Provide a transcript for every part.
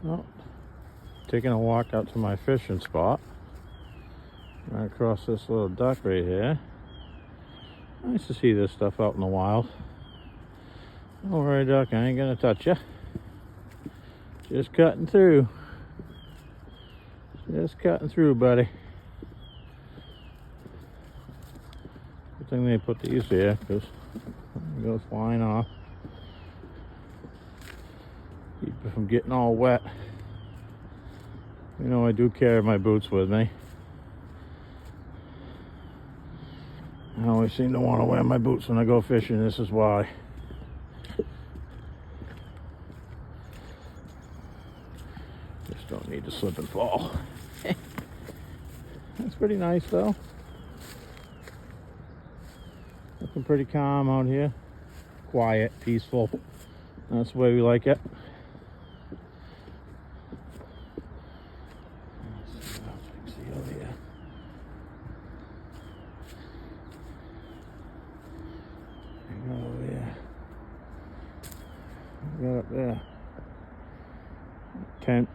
Well, taking a walk out to my fishing spot. Right across this little duck right here. Nice to see this stuff out in the wild. Don't worry, duck, I ain't gonna touch you. Just cutting through. Just cutting through, buddy. Good thing they put these here, because it goes flying off. Keep it from getting all wet. You know, I do carry my boots with me. I always seem to want to wear my boots when I go fishing. This is why. Just don't need to slip and fall. That's pretty nice though. Looking pretty calm out here. Quiet, peaceful. That's the way we like it. Let's see what else we can see over here. Over here. We got up there. Tent.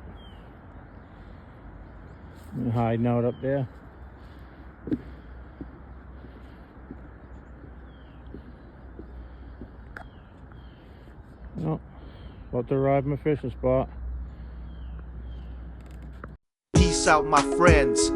You're hiding out up there. No, about to arrive at my fishing spot. Peace out, my friends.